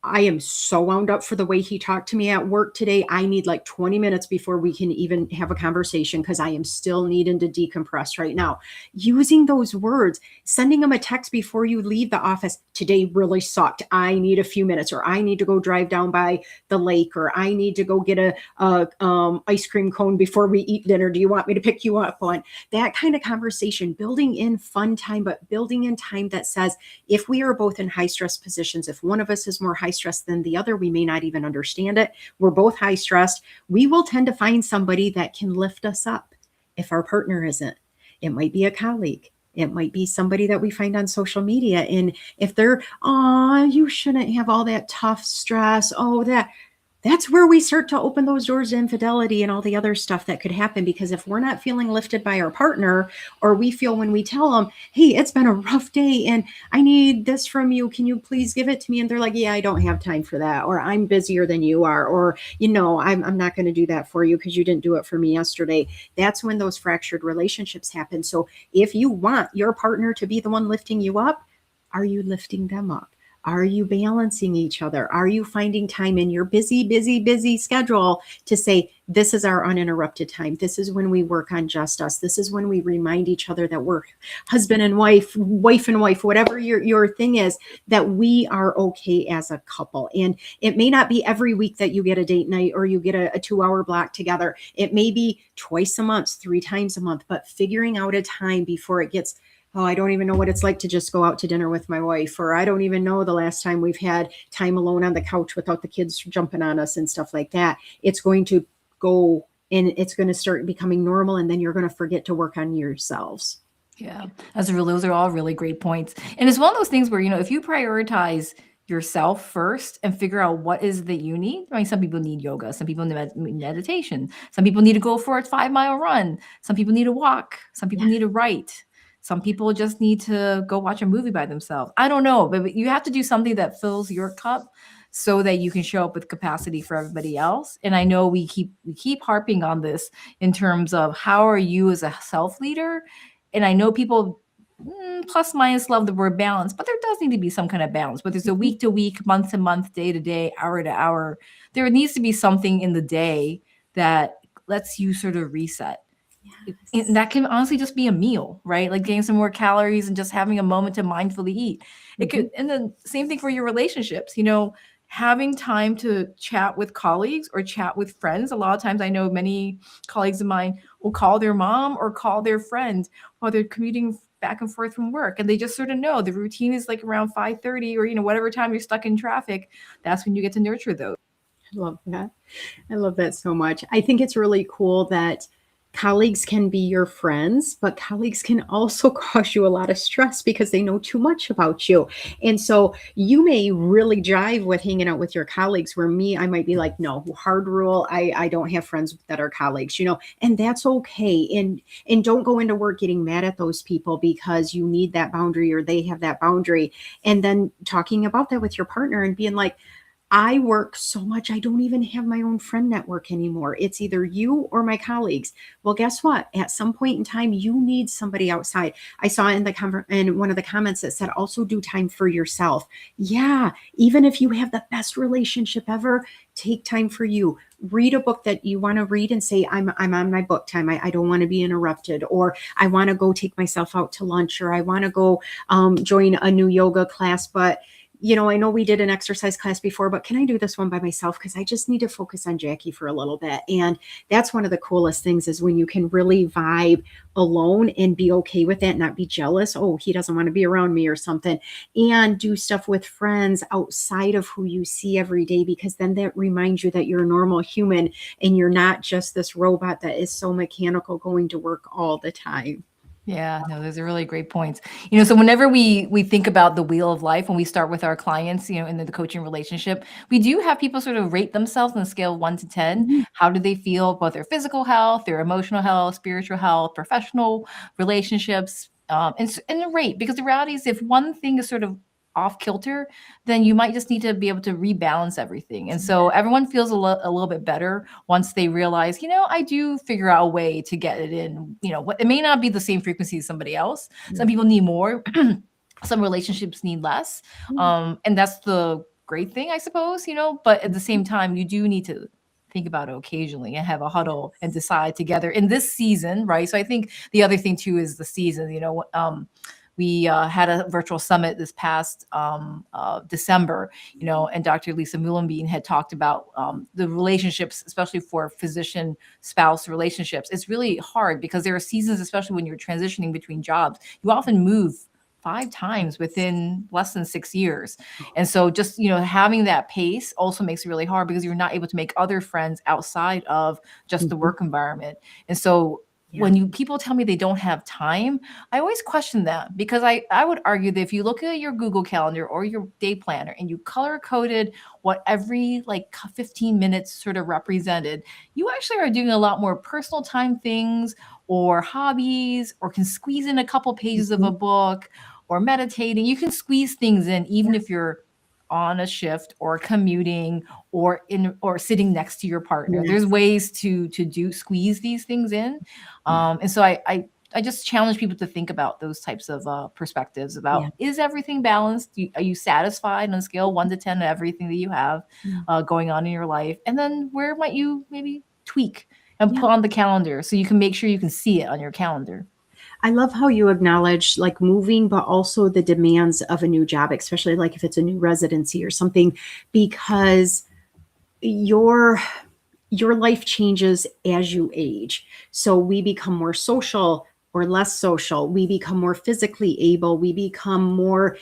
I am so wound up for the way he talked to me at work today. I need like 20 minutes before we can even have a conversation because I am still needing to decompress right now. Using those words, sending them a text before you leave the office. Today really sucked. I need a few minutes, or I need to go drive down by the lake, or I need to go get a ice cream cone before we eat dinner. Do you want me to pick you up on that kind of conversation? Building in fun time, but building in time that says, if we are both in high stress positions, if one of us is more high stress than the other, we may not even understand it. We're both high stressed. We will tend to find somebody that can lift us up. If our partner isn't, it might be a colleague. It might be somebody that we find on social media. And if they're, oh, you shouldn't have all that tough stress. Oh, that's where we start to open those doors to infidelity and all the other stuff that could happen. Because if we're not feeling lifted by our partner, or we feel when we tell them, hey, it's been a rough day and I need this from you, can you please give it to me? And they're like, yeah, I don't have time for that. Or I'm busier than you are. Or, I'm not going to do that for you because you didn't do it for me yesterday. That's when those fractured relationships happen. So if you want your partner to be the one lifting you up, are you lifting them up? Are you balancing each other? Are you finding time in your busy schedule to say, this is our uninterrupted time. This is when we work on just us. This is when we remind each other that we're husband and wife, whatever your thing is, that we are okay as a couple. And it may not be every week that you get a date night or you get a 2-hour block together. It may be twice a month, 3 times a month, but figuring out a time before it gets, oh, I don't even know what it's like to just go out to dinner with my wife, or I don't even know the last time we've had time alone on the couch without the kids jumping on us and stuff like that. It's going to go and it's going to start becoming normal, and then you're going to forget to work on yourselves. Yeah, those are all really great points. And it's one of those things where, if you prioritize yourself first and figure out what is that you need. I mean, some people need yoga, some people need meditation, some people need to go for a 5-mile run, some people need to walk, some people need to write. Some people just need to go watch a movie by themselves. I don't know, but you have to do something that fills your cup so that you can show up with capacity for everybody else. And I know we keep harping on this in terms of how are you as a self leader. And I know people plus minus love the word balance, but there does need to be some kind of balance. Whether it's a week to week, month to month, day to day, hour to hour, there needs to be something in the day that lets you sort of reset. Yes. And that can honestly just be a meal, right? Like getting some more calories and just having a moment to mindfully eat. It could, and then same thing for your relationships, having time to chat with colleagues or chat with friends. A lot of times I know many colleagues of mine will call their mom or call their friend while they're commuting back and forth from work. And they just sort of know the routine is like around 5:30 or, whatever time you're stuck in traffic. That's when you get to nurture those. I love that. I love that so much. I think it's really cool that colleagues can be your friends, but colleagues can also cause you a lot of stress because they know too much about you. And so you may really jive with hanging out with your colleagues, where me, I might be like, no, hard rule. I don't have friends that are colleagues, and that's okay. And don't go into work getting mad at those people because you need that boundary or they have that boundary. And then talking about that with your partner and being like, I work so much, I don't even have my own friend network anymore. It's either you or my colleagues. Well, guess what? At some point in time, you need somebody outside. I saw in in one of the comments that said also do time for yourself. Yeah, even if you have the best relationship ever, take time for you. Read a book that you want to read and say, I'm on my book time. I don't want to be interrupted, or I want to go take myself out to lunch, or I want to go join a new yoga class. But I know we did an exercise class before, but can I do this one by myself? Because I just need to focus on Jackie for a little bit. And that's one of the coolest things, is when you can really vibe alone and be okay with it, not be jealous. Oh, he doesn't want to be around me or something. And do stuff with friends outside of who you see every day, because then that reminds you that you're a normal human and you're not just this robot that is so mechanical going to work all the time. Yeah, no, those are really great points. So whenever we think about the wheel of life, when we start with our clients, in the coaching relationship, we do have people sort of rate themselves on a scale of 1 to 10. Mhm. How do they feel about their physical health, their emotional health, spiritual health, professional relationships, and the rate? Because the reality is, if one thing is sort of off kilter, then you might just need to be able to rebalance everything. And so everyone feels a little bit better once they realize, I do figure out a way to get it in. What it may not be the same frequency as somebody else. Some people need more. Some relationships need less. And that's the great thing, I suppose. But at the same time, you do need to think about it occasionally and have a huddle and decide together in this season, right? So I think the other thing too is the season. We had a virtual summit this past December, and Dr. Lisa Muhlenbein had talked about the relationships, especially for physician spouse relationships. It's really hard because there are seasons, especially when you're transitioning between jobs, you often move 5 times within less than 6 years. And so just, having that pace also makes it really hard because you're not able to make other friends outside of just the Mhm. work environment. And so Yeah. when people tell me they don't have time, I always question that, because I would argue that if you look at your Google Calendar or your day planner and you color coded what every like 15 minutes sort of represented, you actually are doing a lot more personal time things or hobbies, or can squeeze in a couple pages of a Mhm. book, or meditating. You can squeeze things in even if you're on a shift or commuting or sitting next to your partner. There's Yes. ways to do squeeze these things in. Yeah. And so I just challenge people to think about those types of perspectives Yeah. about, is everything balanced? Are you satisfied on a scale 1 to 10 of everything that you have Yeah. going on in your life? And then where might you maybe tweak and Yeah. put on the calendar so you can make sure you can see it on your calendar? I love how you acknowledge like moving, but also the demands of a new job, especially like if it's a new residency or something, because your your life changes as you age. So we become more social or less social. We become more physically able. We become more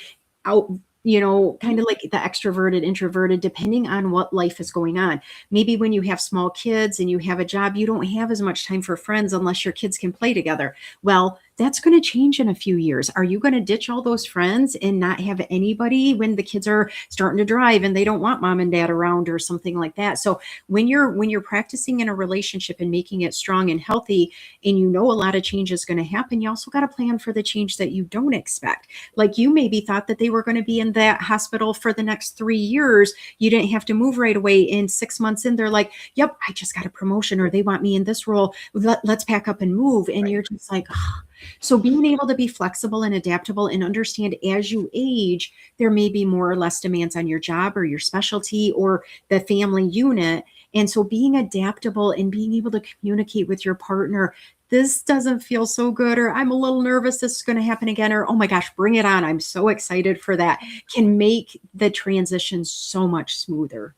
out, kind of like the extroverted, introverted, depending on what life is going on. Maybe when you have small kids and you have a job, you don't have as much time for friends unless your kids can play together. Well, that's going to change in a few years. Are you going to ditch all those friends and not have anybody when the kids are starting to drive and they don't want mom and dad around or something like that? So when you're practicing in a relationship and making it strong and healthy, and a lot of change is going to happen, you also got to plan for the change that you don't expect. Like, you maybe thought that they were going to be in that hospital for the next 3 years. You didn't have to move right away. In 6 months in, they're like, yep, I just got a promotion, or they want me in this role. Let's pack up and move. And Right. you're just like, "Ah." So being able to be flexible and adaptable and understand as you age, there may be more or less demands on your job or your specialty or the family unit. And so being adaptable and being able to communicate with your partner, this doesn't feel so good, or I'm a little nervous this is going to happen again, or oh my gosh, bring it on, I'm so excited for that, can make the transition so much smoother.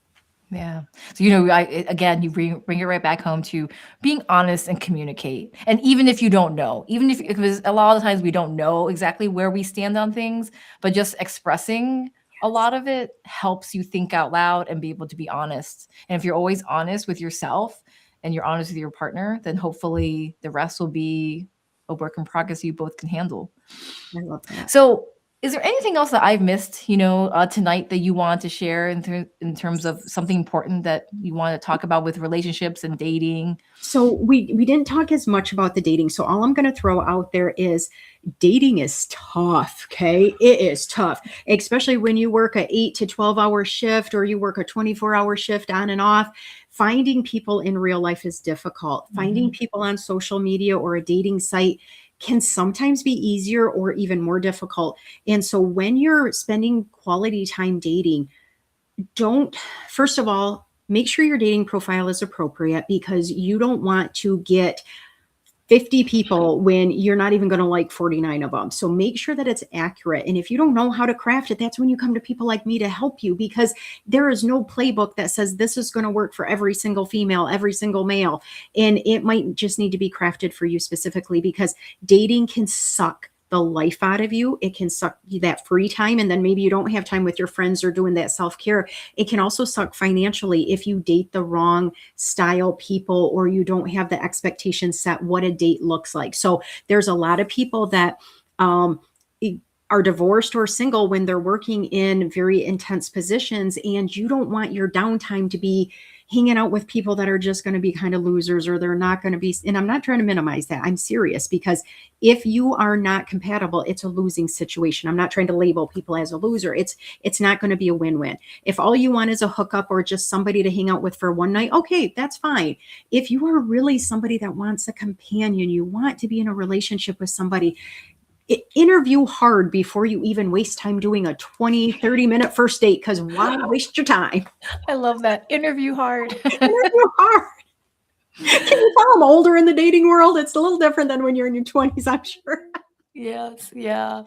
Yeah. So, again, you bring it right back home to being honest and communicate. And even if you don't know, even if, because a lot of the times we don't know exactly where we stand on things, but just expressing a Yes. lot of it helps you think out loud and be able to be honest. And if you're always honest with yourself and you're honest with your partner, then hopefully the rest will be a work in progress you both can handle. I love that. So, is there anything else that I've missed, tonight, that you want to share in terms of something important that you want to talk about with relationships and dating? So we didn't talk as much about the dating. So all I'm going to throw out there is dating is tough. Okay. It is tough, especially when you work a 8 to 12-hour shift or you work a 24-hour shift on and off. Finding people in real life is difficult. Finding Mhm. people on social media or a dating site can sometimes be easier or even more difficult. And so when you're spending quality time dating, don't, first of all, make sure your dating profile is appropriate, because you don't want to get 50 people when you're not even going to like 49 of them. So make sure that it's accurate. And if you don't know how to craft it, that's when you come to people like me to help you, because there is no playbook that says this is going to work for every single female, every single male. And it might just need to be crafted for you specifically, because dating can suck the life out of you. It can suck you that free time. And then maybe you don't have time with your friends or doing that self care. It can also suck financially if you date the wrong style people, or you don't have the expectations set what a date looks like. So there's a lot of people that um, are divorced or single when they're working in very intense positions, and you don't want your downtime to be hanging out with people that are just going to be kind of losers, or they're not going to be. And I'm not trying to minimize that. I'm serious, because if you are not compatible, it's a losing situation. I'm not trying to label people as a loser. It's not going to be a win-win. If all you want is a hookup or just somebody to hang out with for one night, okay, that's fine. If you are really somebody that wants a companion, you want to be in a relationship with somebody, interview hard before you even waste time doing a 20-30 minute first date, because why waste your time? I love that. Interview hard. Interview hard. Can you tell I'm older in the dating world? It's a little different than when you're in your 20s, I'm sure. Yes, yeah.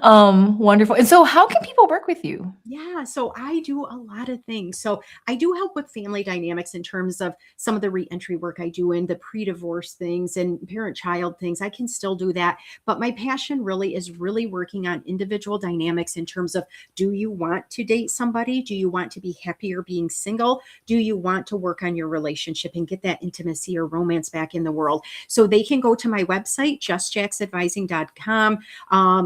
Wonderful. And so how can people work with you? Yeah, so I do a lot of things. So I do help with family dynamics in terms of some of the reentry work I do, and the pre-divorce things and parent-child things. I can still do that, but my passion really is really working on individual dynamics in terms of, do you want to date somebody? Do you want to be happier being single? Do you want to work on your relationship and get that intimacy or romance back in the world? So they can go to my website, justjacksadvising.com.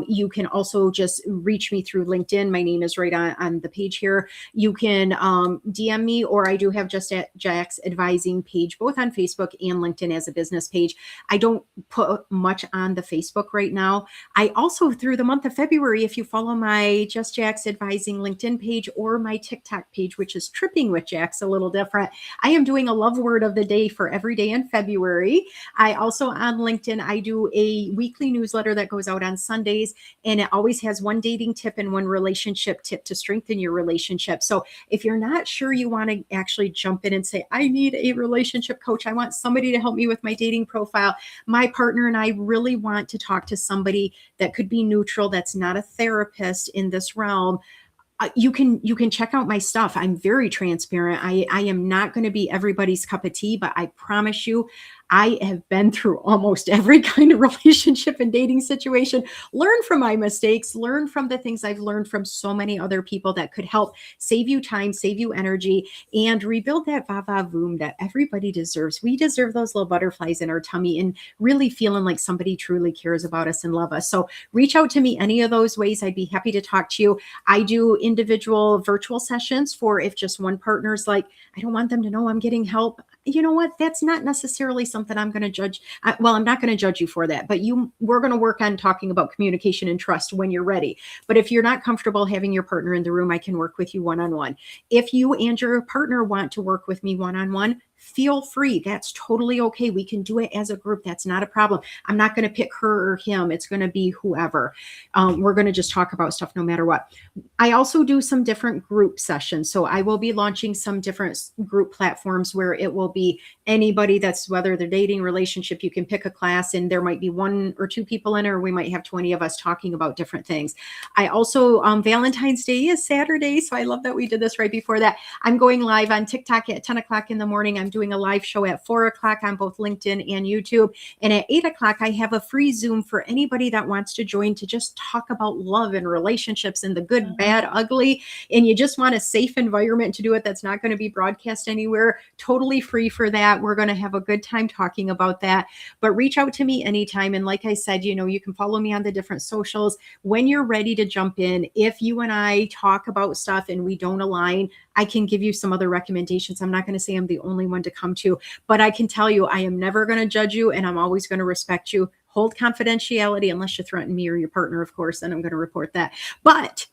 You can also just reach me through LinkedIn. My name is right on the page here. You can DM me, or I do have Just at Jack's Advising page, both on Facebook and LinkedIn as a business page. I don't put much on the Facebook right now. I also, through the month of February, if you follow my Just Jack's Advising LinkedIn page or my TikTok page, which is Tripping with Jack's, a little different, I am doing a love word of the day for every day in February. I also, on LinkedIn, I do a weekly newsletter that goes out on Sundays, and it always has one dating tip and one relationship tip to strengthen your relationship. So if you're not sure you want to actually jump in and say, I need a relationship coach, I want somebody to help me with my dating profile, my partner and I really want to talk to somebody that could be neutral, that's not a therapist in this realm, you can check out my stuff. I'm very transparent. I am not going to be everybody's cup of tea, but I promise you, I have been through almost every kind of relationship and dating situation. Learn from my mistakes, learn from the things I've learned from so many other people that could help save you time, save you energy, and rebuild that va-va voom that everybody deserves. We deserve those little butterflies in our tummy and really feeling like somebody truly cares about us and love us. So reach out to me any of those ways. I'd be happy to talk to you. I do individual virtual sessions for if just one partner's like, I don't want them to know I'm getting help. You know what? That's not necessarily something I'm going to judge. Well, I'm not going to judge you for that, but we're going to work on talking about communication and trust when you're ready. But if you're not comfortable having your partner in the room, I can work with you one-on-one. If you and your partner want to work with me one-on-one, feel free. That's totally okay. We can do it as a group. That's not a problem. I'm not going to pick her or him. It's going to be whoever. We're going to just talk about stuff no matter what. I also do some different group sessions. So I will be launching some different group platforms where it will be anybody that's, whether they're dating, relationship, you can pick a class and there might be one or two people in it, or we might have 20 of us talking about different things. I also, Valentine's Day is Saturday. So I love that we did this right before that. I'm going live on TikTok at 10 o'clock in the morning. I'm doing a live show at 4 o'clock on both LinkedIn and YouTube. And at 8 o'clock, I have a free Zoom for anybody that wants to join to just talk about love and relationships and the good, bad, ugly. And you just want a safe environment to do it that's not going to be broadcast anywhere. Totally free for that. We're going to have a good time talking about that. But reach out to me anytime. And like I said, you can follow me on the different socials. When you're ready to jump in, if you and I talk about stuff and we don't align, I can give you some other recommendations. I'm not going to say I'm the only one to come to, but I can tell you I am never going to judge you, and I'm always going to respect you hold confidentiality unless you threaten me or your partner, of course, then I'm going to report that. But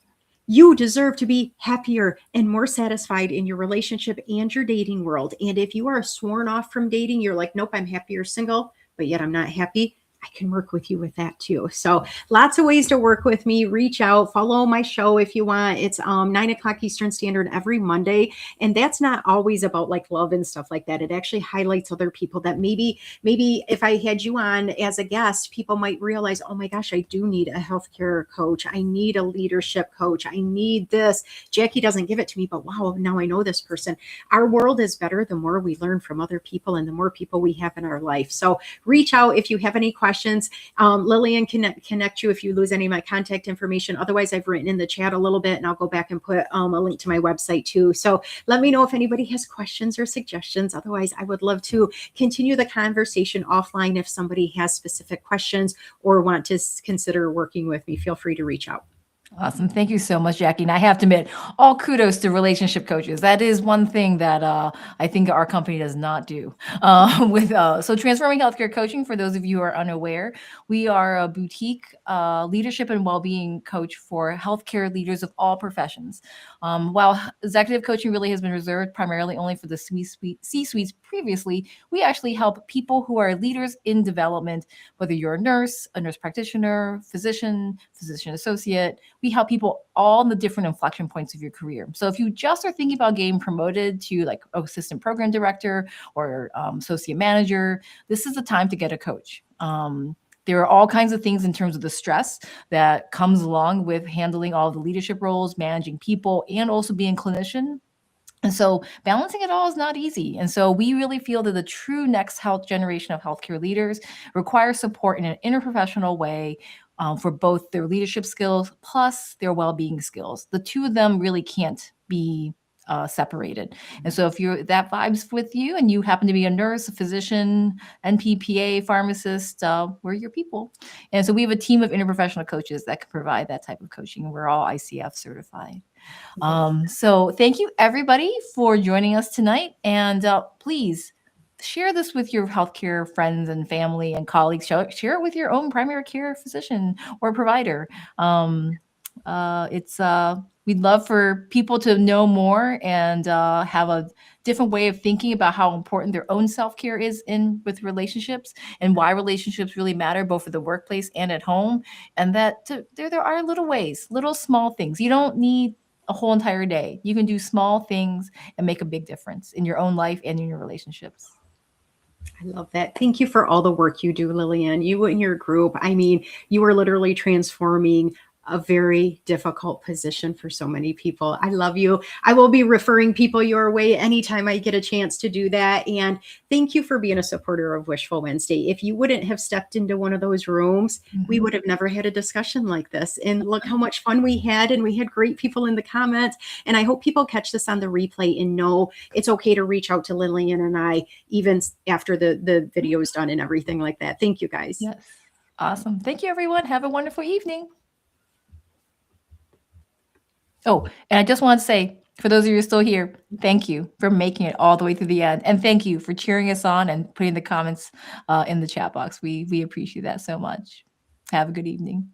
you deserve to be happier and more satisfied in your relationship and your dating world. And if you are sworn off from dating, you're like, nope, I'm happier single, but yet I'm not happy. I can work with you with that too. So lots of ways to work with me. Reach out, follow my show if you want. It's 9 o'clock Eastern Standard every Monday. And that's not always about like love and stuff like that. It actually highlights other people that maybe if I had you on as a guest, people might realize, oh my gosh, I do need a healthcare coach. I need a leadership coach. I need this. Jackie doesn't give it to me, but wow, now I know this person. Our world is better the more we learn from other people and the more people we have in our life. So reach out if you have any questions. Lillian can connect you if you lose any of my contact information. Otherwise, I've written in the chat a little bit and I'll go back and put a link to my website too. So let me know if anybody has questions or suggestions. Otherwise, I would love to continue the conversation offline. If somebody has specific questions or want to consider working with me, feel free to reach out. Awesome. Thank you so much, Jackie. And I have to admit, all kudos to relationship coaches. That is one thing that I think our company does not do. So Transforming Healthcare Coaching, for those of you who are unaware, we are a boutique leadership and well-being coach for healthcare leaders of all professions. While executive coaching really has been reserved primarily only for the C-suites previously, we actually help people who are leaders in development, whether you're a nurse practitioner, physician associate. We help people all in the different inflection points of your career. So if you just are thinking about getting promoted to like assistant program director or associate manager, this is the time to get a coach. There are all kinds of things in terms of the stress that comes along with handling all the leadership roles, managing people, and also being a clinician. And so balancing it all is not easy. And so we really feel that the true next health generation of healthcare leaders requires support in an interprofessional way for both their leadership skills plus their well-being skills. The two of them really can't be separated. And so if that vibes with you and you happen to be a nurse, a physician, NPPA, pharmacist, we're your people. And so we have a team of interprofessional coaches that can provide that type of coaching. And we're all ICF certified. So thank you everybody for joining us tonight. And please share this with your healthcare friends and family and colleagues. Share it with your own primary care physician or provider. We'd love for people to know more and have a different way of thinking about how important their own self-care is with relationships and why relationships really matter both for the workplace and at home. And that there are little ways, little small things. You don't need a whole entire day. You can do small things and make a big difference in your own life and in your relationships. I love that. Thank you for all the work you do, Lillian. You and your group, I mean, you are literally transforming a very difficult position for so many people. I love you. I will be referring people your way anytime I get a chance to do that. And thank you for being a supporter of Wishful Wednesday. If you wouldn't have stepped into one of those rooms, we would have never had a discussion like this. And look how much fun we had. And we had great people in the comments. And I hope people catch this on the replay and know it's okay to reach out to Lillian and I, even after the video is done and everything like that. Thank you, guys. Yes. Awesome. Thank you, everyone. Have a wonderful evening. Oh, and I just want to say, for those of you who are still here, thank you for making it all the way through the end. And thank you for cheering us on and putting the comments in the chat box. We appreciate that so much. Have a good evening.